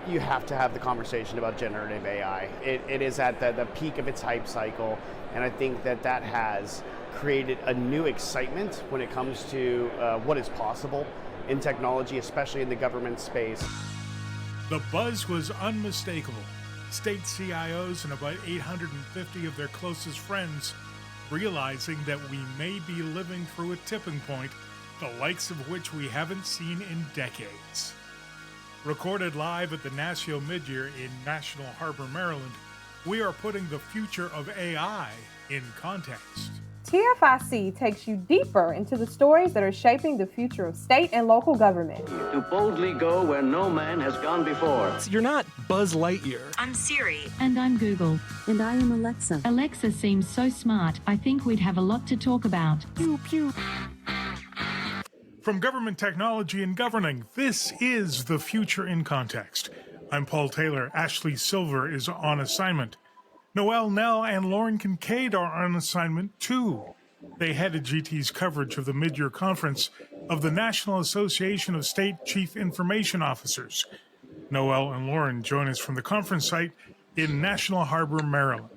you have to have the conversation about generative AI. It is at the peak of its hype cycle, and I think that has created a new excitement when it comes to what is possible in technology, especially in the government space. The buzz was unmistakable. State CIOs and about 850 of their closest friends realizing that we may be living through a tipping point, the likes of which we haven't seen in decades. Recorded live at the NASCIO Midyear in National Harbor, Maryland, we are putting the future of AI in context. TFIC takes you deeper into the stories that are shaping the future of state and local government. To boldly go where no man has gone before. You're not Buzz Lightyear. I'm Siri. And I'm Google. And I am Alexa. Alexa seems so smart. I think we'd have a lot to talk about. Pew, pew. From government technology and governing, this is The Future in Context. I'm Paul Taylor. Ashley Silver is on assignment. Noelle Nell and Lauren Kincaid are on assignment too. They headed GT's coverage of the Midyear Conference of the National Association of State Chief Information Officers. Noelle and Lauren join us from the conference site in National Harbor, Maryland.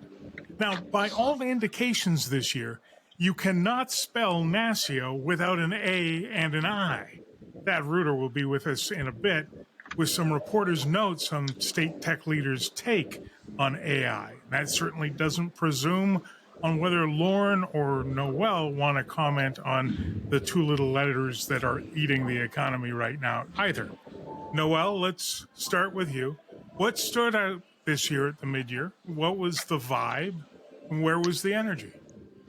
Now, by all indications this year, you cannot spell NASCIO without an A and an I. Thad Reuter will be with us in a bit with some reporters' notes on state tech leaders' take on AI. That certainly doesn't presume on whether Lauren or Noelle want to comment on the two little letters that are eating the economy right now either. Noelle, let's start with you. What stood out this year at the midyear? What was the vibe? And where was the energy?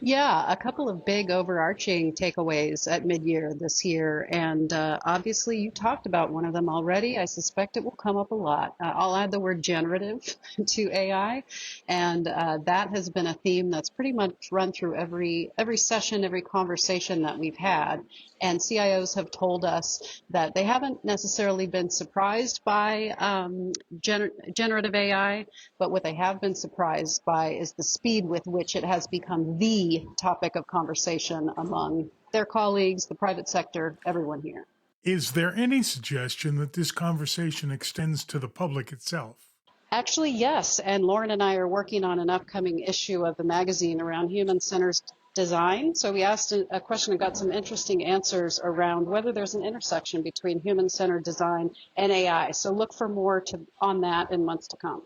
Yeah, a couple of big overarching takeaways at midyear this year. And obviously you talked about one of them already. I suspect it will come up a lot. I'll add the word generative to AI. And that has been a theme that's pretty much run through every session, every conversation that we've had. And CIOs have told us that they haven't necessarily been surprised by generative AI, but what they have been surprised by is the speed with which it has become the topic of conversation among their colleagues, the private sector, everyone here. Is there any suggestion that this conversation extends to the public itself? Actually, yes. And Lauren and I are working on an upcoming issue of the magazine around human-centered design. So we asked a question and got some interesting answers around whether there's an intersection between human-centered design and AI. So look for more on that in months to come.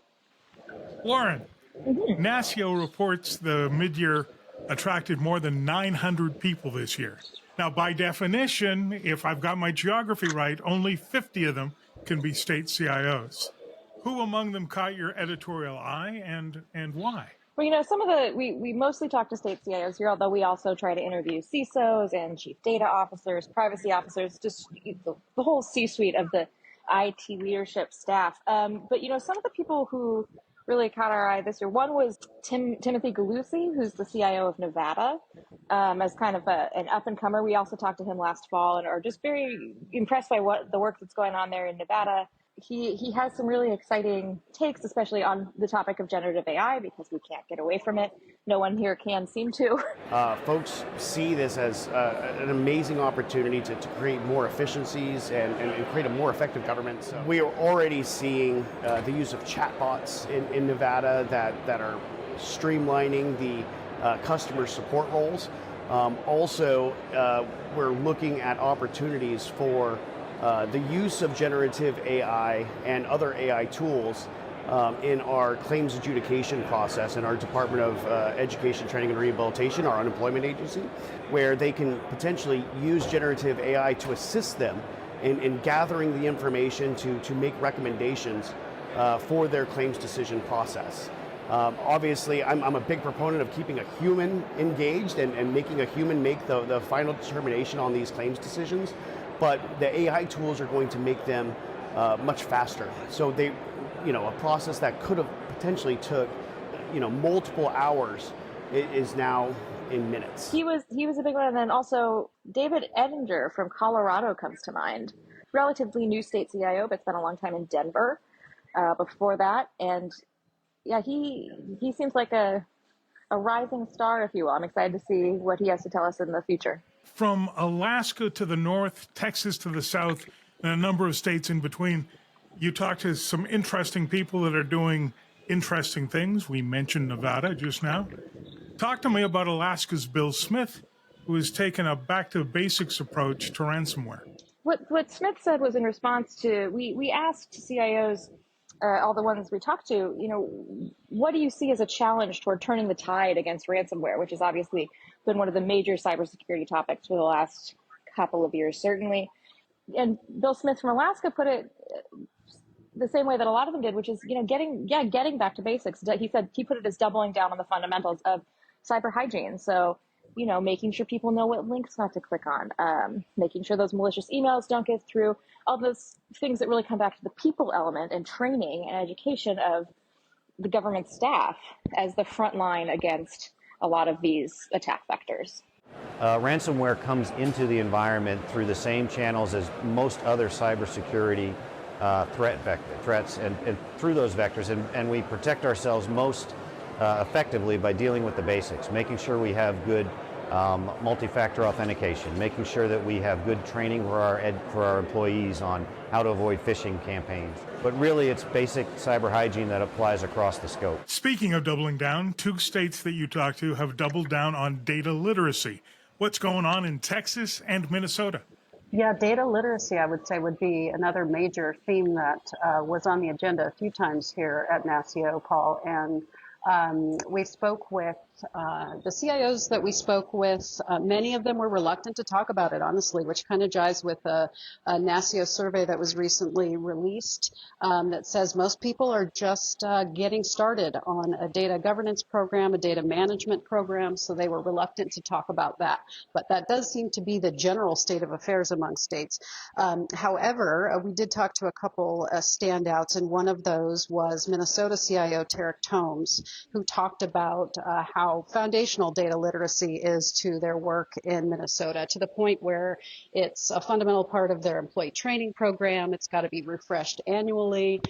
Lauren, NASCIO reports the midyear attracted more than 900 people this year. Now, by definition, if I've got my geography right, only 50 of them can be state CIOs. Who among them caught your editorial eye and why? Well, some of we mostly talk to state CIOs here, although we also try to interview CISOs and chief data officers, privacy officers, just the whole C-suite of the IT leadership staff. But, some of the people who really caught our eye this year, one was Timothy Galusi, who's the CIO of Nevada, as kind of an up-and-comer. We also talked to him last fall and are just very impressed by the work that's going on there in Nevada. He has some really exciting takes, especially on the topic of generative AI, because we can't get away from it. No one here can seem to. Folks see this as an amazing opportunity to create more efficiencies and create a more effective government. So we are already seeing the use of chatbots in Nevada that are streamlining the customer support roles. Also, we're looking at opportunities for the use of generative AI and other AI tools in our claims adjudication process in our Department of Education, Training and Rehabilitation, our unemployment agency, where they can potentially use generative AI to assist them in gathering the information to make recommendations for their claims decision process. Obviously, I'm a big proponent of keeping a human engaged and making a human make the final determination on these claims decisions. But the AI tools are going to make them much faster. So they, a process that could have potentially took, multiple hours is now in minutes. He was a big one. And then also David Edinger from Colorado comes to mind. Relatively new state CIO, but spent a long time in Denver before that. And yeah, he seems like a rising star, if you will. I'm excited to see what he has to tell us in the future. From Alaska to the north, Texas to the south, and a number of states in between, You talked to some interesting people that are doing interesting things. We mentioned Nevada just now. Talk to me about Alaska's Bill Smith, who has taken a back to basics approach to ransomware. What Smith said was in response to, we asked CIOs, all the ones we talked to, what do you see as a challenge toward turning the tide against ransomware, which has obviously been one of the major cybersecurity topics for the last couple of years, certainly. And Bill Smith from Alaska put it the same way that a lot of them did, which is, getting back to basics. He said he put it as doubling down on the fundamentals of cyber hygiene. So, making sure people know what links not to click on, making sure those malicious emails don't get through, all those things that really come back to the people element and training and education of the government staff as the front line against a lot of these attack vectors. Ransomware comes into the environment through the same channels as most other cybersecurity threats and through those vectors, and we protect ourselves most effectively by dealing with the basics, making sure we have good multi-factor authentication, making sure that we have good training for our employees on how to avoid phishing campaigns. But really, it's basic cyber hygiene that applies across the scope. Speaking of doubling down, 2 states that you talked to have doubled down on data literacy. What's going on in Texas and Minnesota? Yeah, data literacy, I would say, would be another major theme that was on the agenda a few times here at NASCIO, Paul. And we spoke with the CIOs that we spoke with. Many of them were reluctant to talk about it, honestly, which kind of jives with a NASCIO survey that was recently released that says most people are just getting started on a data governance program, a data management program, so they were reluctant to talk about that. But that does seem to be the general state of affairs among states. However, we did talk to a couple standouts, and one of those was Minnesota CIO Tarek Tomes, who talked about how foundational data literacy is to their work in Minnesota, to the point where it's a fundamental part of their employee training program. It's got to be refreshed annually,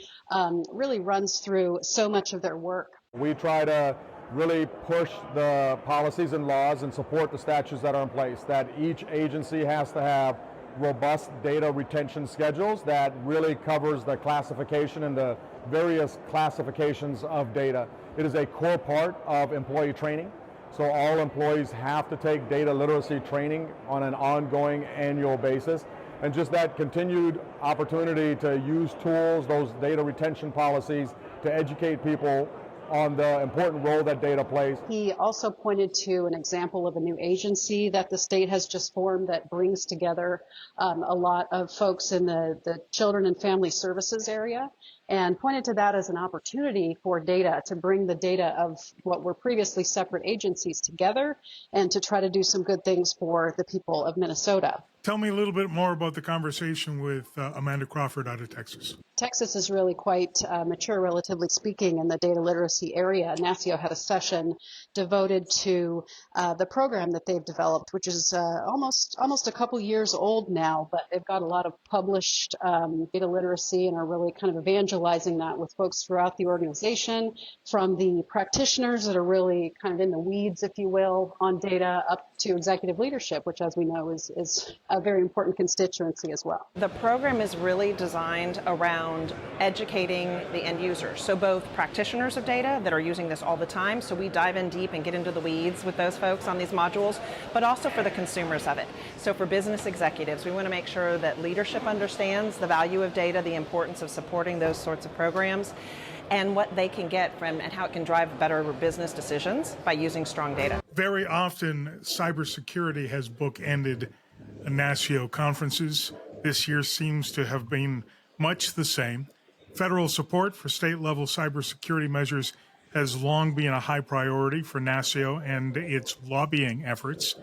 really runs through so much of their work. We try to really push the policies and laws and support the statutes that are in place, that each agency has to have robust data retention schedules that really covers the classification and the various classifications of data. It is a core part of employee training. So all employees have to take data literacy training on an ongoing annual basis. And just that continued opportunity to use tools, those data retention policies, to educate people on the important role that data plays. He also pointed to an example of a new agency that the state has just formed that brings together a lot of folks in the children and family services area, and pointed to that as an opportunity for data, to bring the data of what were previously separate agencies together and to try to do some good things for the people of Minnesota. Tell me a little bit more about the conversation with Amanda Crawford out of Texas. Texas is really quite mature, relatively speaking, in the data literacy area. NASCIO had a session devoted to the program that they've developed, which is almost a couple years old now, but they've got a lot of published data literacy and are really kind of evangelizing that with folks throughout the organization, from the practitioners that are really kind of in the weeds, if you will, on data, up to executive leadership, which, as we know, is a very important constituency as well. The program is really designed around educating the end users. So both practitioners of data that are using this all the time, so we dive in deep and get into the weeds with those folks on these modules, but also for the consumers of it. So for business executives, we want to make sure that leadership understands the value of data, the importance of supporting those sorts of programs, and what they can get from and how it can drive better business decisions by using strong data. Very often, cybersecurity has bookended NASCIO conferences. This year seems to have been much the same. Federal support for state-level cybersecurity measures has long been a high priority for NASCIO and its lobbying efforts.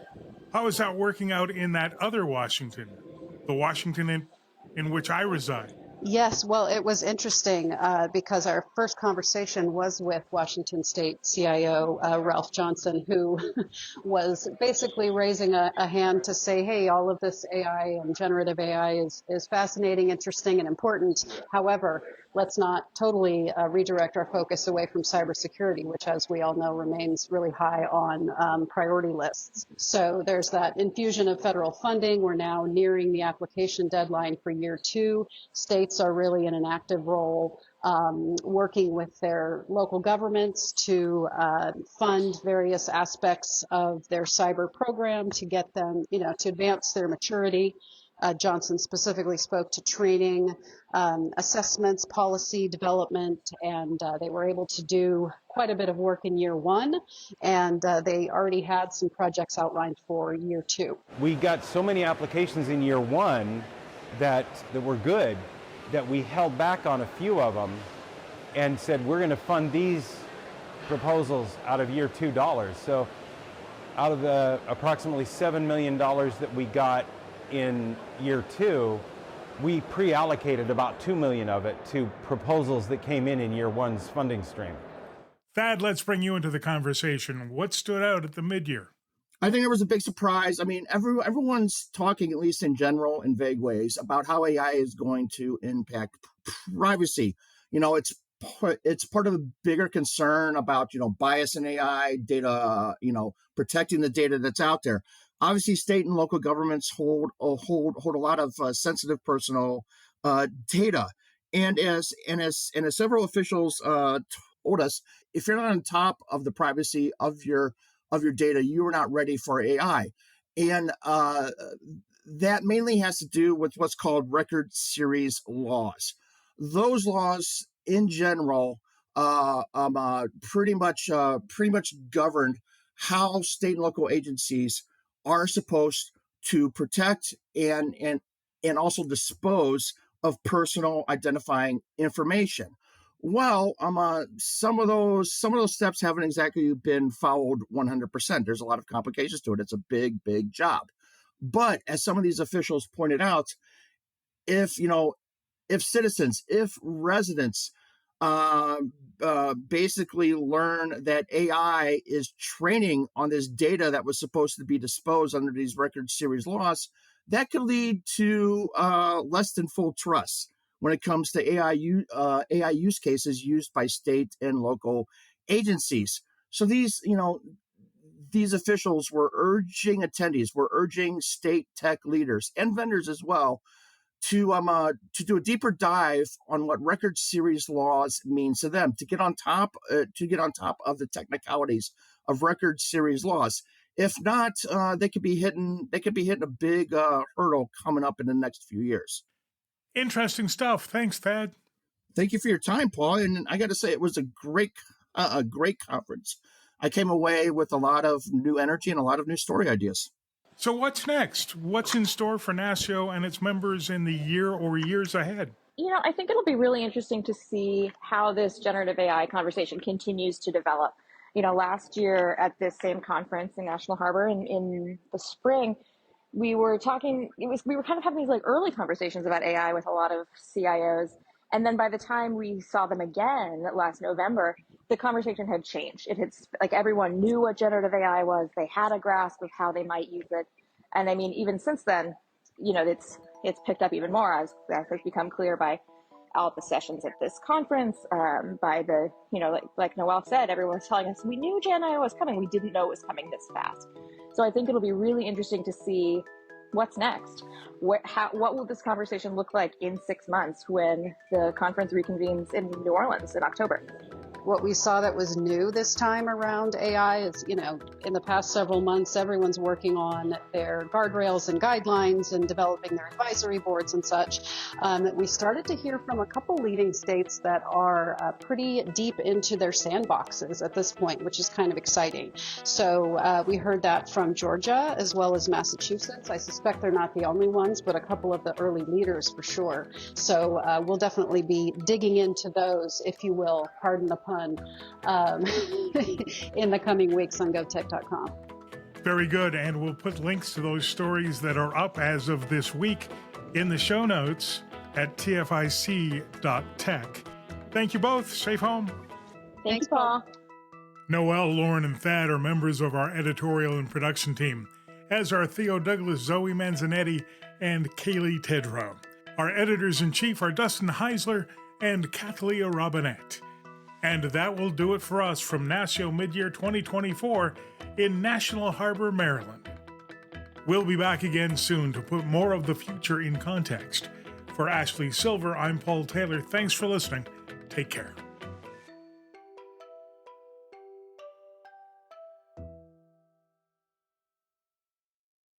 How is that working out in that other Washington, the Washington in which I reside? Yes, well, it was interesting because our first conversation was with Washington State CIO Ralph Johnson, who was basically raising a hand to say, hey, all of this AI and generative AI is fascinating, interesting, and important. However, let's not totally redirect our focus away from cybersecurity, which, as we all know, remains really high on priority lists. So there's that infusion of federal funding. We're now nearing the application deadline for year 2. States are really in an active role working with their local governments to fund various aspects of their cyber program to get them, to advance their maturity. Johnson specifically spoke to training, assessments, policy development, and they were able to do quite a bit of work in year 1, and they already had some projects outlined for year 2. We got so many applications in year 1 that were good, that we held back on a few of them and said, we're going to fund these proposals out of year 2 dollars. So out of the approximately $7 million that we got in year 2, we pre-allocated about $2 million of it to proposals that came in year 1's funding stream. Thad, let's bring you into the conversation. What stood out at the midyear? I think it was a big surprise. I mean, everyone's talking, at least in general, in vague ways, about how AI is going to impact privacy. It's part of a bigger concern about, bias in AI, data, protecting the data that's out there. Obviously, state and local governments hold a lot of sensitive personal data, and as several officials told us, if you're not on top of the privacy of your data, you are not ready for AI, and that mainly has to do with what's called record series laws. Those laws, in general, pretty much govern how state and local agencies are supposed to protect and also dispose of personal identifying information. Well, some of those steps haven't exactly been followed 100%. There's a lot of complications to it. It's a big job. But as some of these officials pointed out, if citizens, if residents basically learn that AI is training on this data that was supposed to be disposed under these record series laws, that could lead to less than full trust when it comes to AI use cases used by state and local agencies. So these officials were urging attendees, were urging state tech leaders and vendors as well to do a deeper dive on what record series laws means to them, to get on top of the technicalities of record series laws. If not, they could be hitting a big hurdle coming up in the next few years. Interesting stuff. Thanks, Thad. Thank you for your time, Paul. And I got to say, it was a great conference. I came away with a lot of new energy and a lot of new story ideas. So what's next? What's in store for NASCIO and its members in the year or years ahead? I think it'll be really interesting to see how this generative AI conversation continues to develop. Last year at this same conference in National Harbor in the spring, we were kind of having these early conversations about AI with a lot of CIOs. And then by the time we saw them again last November, the conversation had changed. It had, everyone knew what generative AI was. They had a grasp of how they might use it. And I mean, even since then, it's picked up even more as has become clear by all the sessions at this conference, by the, like Noelle said, everyone's telling us, we knew Gen AI was coming. We didn't know it was coming this fast. So I think it'll be really interesting to see what's next. What will this conversation look like in 6 months when the conference reconvenes in New Orleans in October? What we saw that was new this time around AI is, in the past several months, everyone's working on their guardrails and guidelines and developing their advisory boards and such. We started to hear from a couple leading states that are pretty deep into their sandboxes at this point, which is kind of exciting. So we heard that from Georgia as well as Massachusetts. I suspect they're not the only ones, but a couple of the early leaders for sure. So we'll definitely be digging into those, if you will, pardon the pun, in the coming weeks on GovTech.com. Very good, and we'll put links to those stories that are up as of this week in the show notes at tfic.tech. Thank you both. Safe home. Thanks, Paul. Noelle, Lauren, and Thad are members of our editorial and production team, as are Theo Douglas, Zoe Manzanetti, and Kaylee Tedrow. Our editors-in-chief are Dustin Heisler and Kathleen Robinette. And that will do it for us from NASCIO Midyear 2024 in National Harbor, Maryland. We'll be back again soon to put more of the future in context. For Ashley Silver, I'm Paul Taylor. Thanks for listening. Take care.